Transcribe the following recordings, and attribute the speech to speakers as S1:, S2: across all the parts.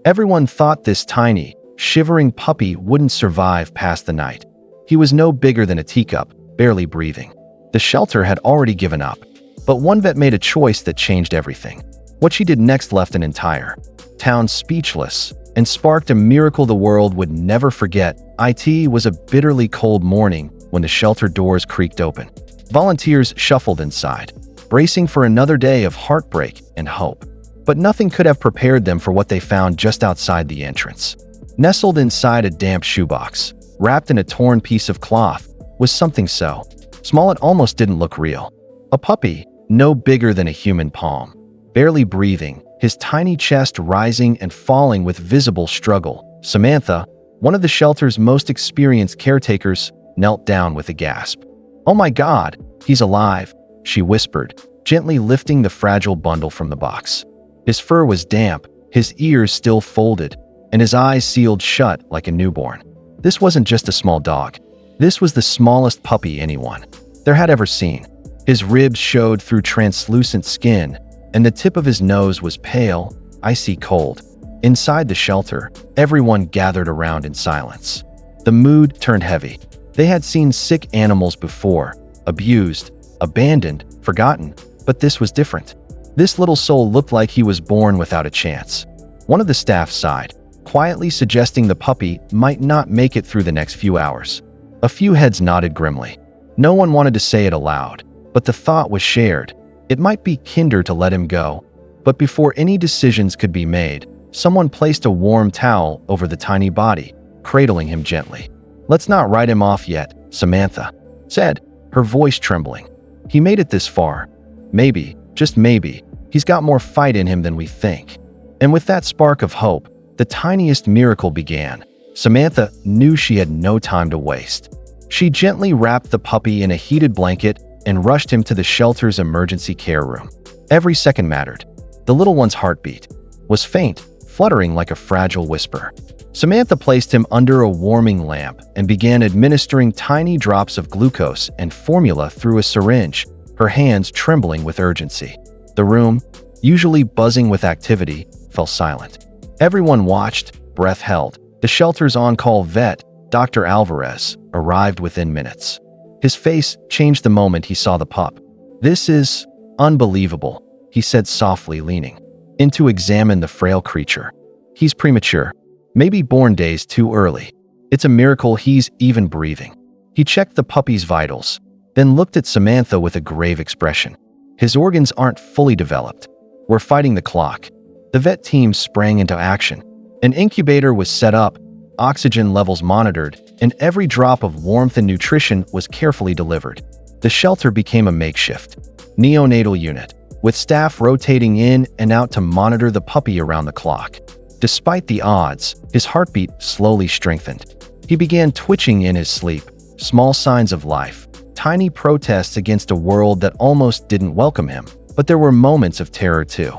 S1: Everyone thought this tiny, shivering puppy wouldn't survive past the night. He was no bigger than a teacup, barely breathing. The shelter had already given up, but one vet made a choice that changed everything. What she did next left an entire town speechless and sparked a miracle the world would never forget. It was a bitterly cold morning when the shelter doors creaked open. Volunteers shuffled inside, bracing for another day of heartbreak and hope. But nothing could have prepared them for what they found just outside the entrance. Nestled inside a damp shoebox, wrapped in a torn piece of cloth, was something so small it almost didn't look real. A puppy, no bigger than a human palm, barely breathing, his tiny chest rising and falling with visible struggle. Samantha, one of the shelter's most experienced caretakers, knelt down with a gasp. "Oh my God, he's alive," she whispered, gently lifting the fragile bundle from the box. His fur was damp, his ears still folded, and his eyes sealed shut like a newborn. This wasn't just a small dog. This was the smallest puppy anyone there had ever seen. His ribs showed through translucent skin, and the tip of his nose was pale, icy cold. Inside the shelter, everyone gathered around in silence. The mood turned heavy. They had seen sick animals before, abused, abandoned, forgotten, but this was different. This little soul looked like he was born without a chance. One of the staff sighed, quietly suggesting the puppy might not make it through the next few hours. A few heads nodded grimly. No one wanted to say it aloud, but the thought was shared. It might be kinder to let him go. But before any decisions could be made, someone placed a warm towel over the tiny body, cradling him gently. "Let's not write him off yet," Samantha said, her voice trembling. "He made it this far. Maybe, just maybe, he's got more fight in him than we think." And with that spark of hope, the tiniest miracle began. Samantha knew she had no time to waste. She gently wrapped the puppy in a heated blanket and rushed him to the shelter's emergency care room. Every second mattered. The little one's heartbeat was faint, fluttering like a fragile whisper. Samantha placed him under a warming lamp and began administering tiny drops of glucose and formula through a syringe, her hands trembling with urgency. The room, usually buzzing with activity, fell silent. Everyone watched, breath held. The shelter's on-call vet, Dr. Alvarez, arrived within minutes. His face changed the moment he saw the pup. "This is unbelievable," he said softly, leaning in to examine the frail creature. "He's premature, maybe born days too early. It's a miracle he's even breathing." He checked the puppy's vitals, then looked at Samantha with a grave expression. "His organs aren't fully developed. We're fighting the clock." The vet team sprang into action. An incubator was set up, oxygen levels monitored, and every drop of warmth and nutrition was carefully delivered. The shelter became a makeshift neonatal unit, with staff rotating in and out to monitor the puppy around the clock. Despite the odds, his heartbeat slowly strengthened. He began twitching in his sleep, small signs of life, tiny protests against a world that almost didn't welcome him. But there were moments of terror too.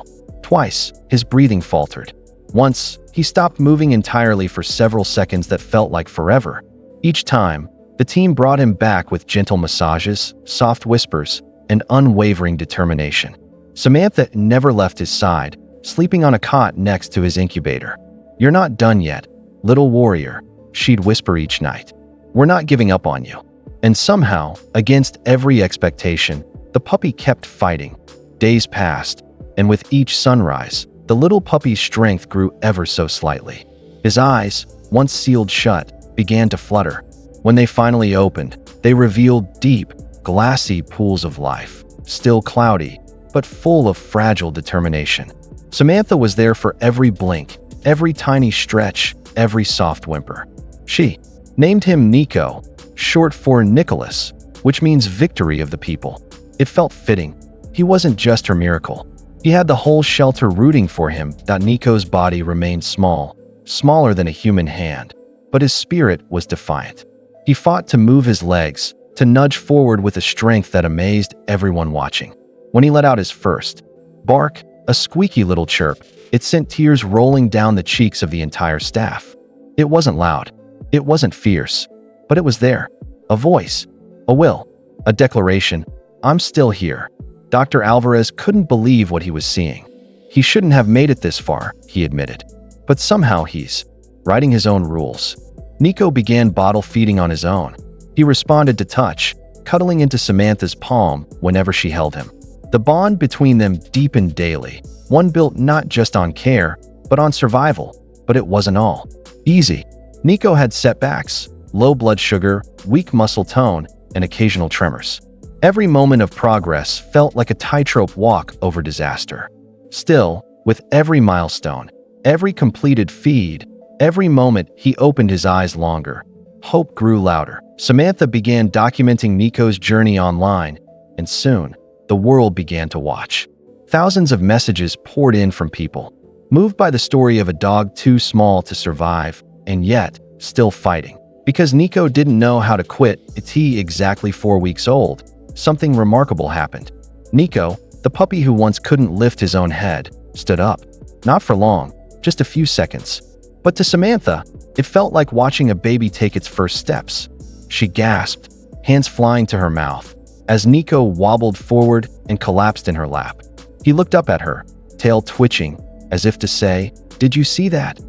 S1: Twice, his breathing faltered. Once, he stopped moving entirely for several seconds that felt like forever. Each time, the team brought him back with gentle massages, soft whispers, and unwavering determination. Samantha never left his side, sleeping on a cot next to his incubator. "You're not done yet, little warrior," she'd whisper each night. "We're not giving up on you." And somehow, against every expectation, the puppy kept fighting. Days passed, and with each sunrise, the little puppy's strength grew ever so slightly. His eyes, once sealed shut, began to flutter. When they finally opened, they revealed deep, glassy pools of life, still cloudy, but full of fragile determination. Samantha was there for every blink, every tiny stretch, every soft whimper. She named him Nico, short for Nicholas, which means victory of the people. It felt fitting. He wasn't just her miracle. He had the whole shelter rooting for him. Nico's body remained small, smaller than a human hand, but his spirit was defiant. He fought to move his legs, to nudge forward with a strength that amazed everyone watching. When he let out his first bark, a squeaky little chirp, it sent tears rolling down the cheeks of the entire staff. It wasn't loud. It wasn't fierce, but it was there. A voice, a will, a declaration. "I'm still here." Dr. Alvarez couldn't believe what he was seeing. He shouldn't have made it this far, he admitted. But somehow he's writing his own rules. Nico began bottle feeding on his own. He responded to touch, cuddling into Samantha's palm whenever she held him. The bond between them deepened daily, one built not just on care, but on survival. But it wasn't all easy. Nico had setbacks, low blood sugar, weak muscle tone, and occasional tremors. Every moment of progress felt like a tightrope walk over disaster. Still, with every milestone, every completed feed, every moment he opened his eyes longer, hope grew louder. Samantha began documenting Nico's journey online, and soon, the world began to watch. Thousands of messages poured in from people, moved by the story of a dog too small to survive, and yet, still fighting. Because Nico didn't know how to quit at exactly 4 weeks old, something remarkable happened. Nico, the puppy who once couldn't lift his own head, stood up. Not for long, just a few seconds. But to Samantha, it felt like watching a baby take its first steps. She gasped, hands flying to her mouth, as Nico wobbled forward and collapsed in her lap. He looked up at her, tail twitching, as if to say, "Did you see that?"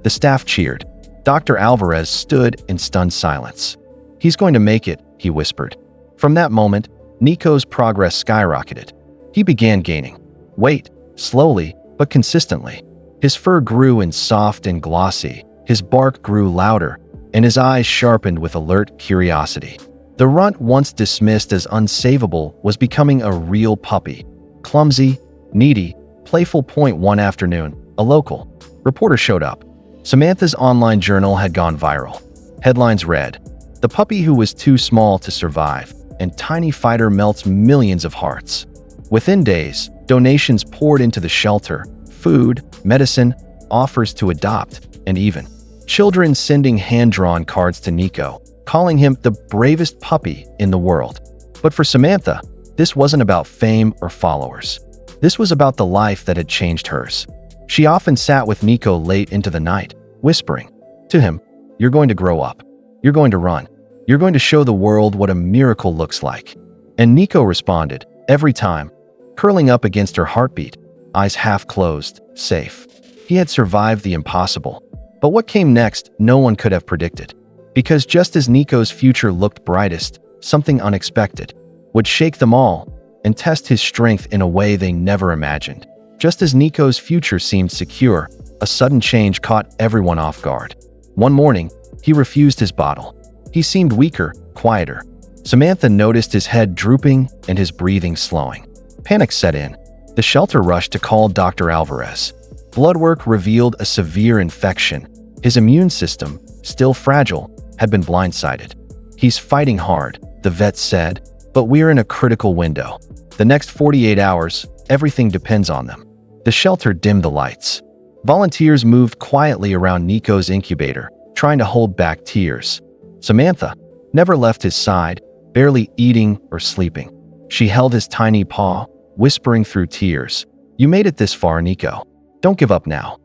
S1: The staff cheered. Dr. Alvarez stood in stunned silence. "He's going to make it," he whispered. From that moment, Nico's progress skyrocketed. He began gaining weight, slowly but consistently. His fur grew in soft and glossy, his bark grew louder, and his eyes sharpened with alert curiosity. The runt once dismissed as unsavable was becoming a real puppy. Clumsy, needy, playful. One afternoon, a local reporter showed up. Samantha's online journal had gone viral. Headlines read, "The puppy who was too small to survive, and tiny fighter melts millions of hearts." Within days, donations poured into the shelter, food, medicine, offers to adopt, and even children sending hand-drawn cards to Nico, calling him the bravest puppy in the world. But for Samantha, this wasn't about fame or followers. This was about the life that had changed hers. She often sat with Nico late into the night, whispering to him, "You're going to grow up. You're going to run. You're going to show the world what a miracle looks like." And Nico responded, every time, curling up against her heartbeat, eyes half closed, safe. He had survived the impossible. But what came next, no one could have predicted. Because just as Nico's future looked brightest, something unexpected would shake them all and test his strength in a way they never imagined. Just as Nico's future seemed secure, a sudden change caught everyone off guard. One morning, he refused his bottle. He seemed weaker, quieter. Samantha noticed his head drooping and his breathing slowing. Panic set in. The shelter rushed to call Dr. Alvarez. Blood work revealed a severe infection. His immune system, still fragile, had been blindsided. "He's fighting hard," the vet said, "but we're in a critical window. The next 48 hours, everything depends on them." The shelter dimmed the lights. Volunteers moved quietly around Nico's incubator, trying to hold back tears. Samantha never left his side, barely eating or sleeping. She held his tiny paw, whispering through tears, "You made it this far, Nico. Don't give up now."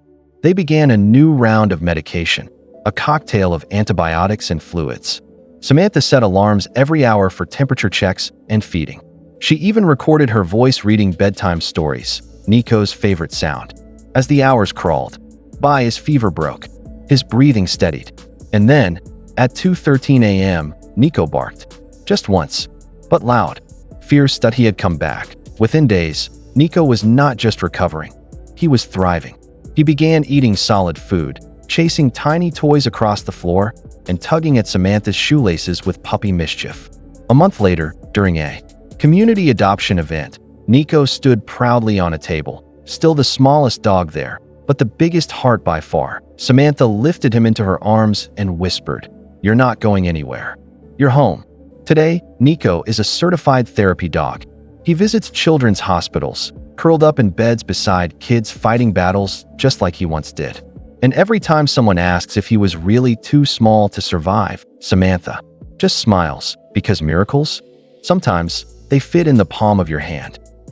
S1: They began a new round of medication, a cocktail of antibiotics and fluids. Samantha set alarms every hour for temperature checks and feeding. She even recorded her voice reading bedtime stories, Nico's favorite sound. As the hours crawled by, his fever broke. His breathing steadied. And then, at 2:13 a.m., Nico barked. Just once, but loud. Fears that he had come back. Within days, Nico was not just recovering. He was thriving. He began eating solid food, chasing tiny toys across the floor, and tugging at Samantha's shoelaces with puppy mischief. A month later, during a community adoption event, Nico stood proudly on a table, still the smallest dog there, but the biggest heart by far. Samantha lifted him into her arms and whispered, "You're not going anywhere. You're home." Today, Nico is a certified therapy dog. He visits children's hospitals, curled up in beds beside kids fighting battles just like he once did. And every time someone asks if he was really too small to survive, Samantha just smiles, because miracles, sometimes they fit in the palm of your hand.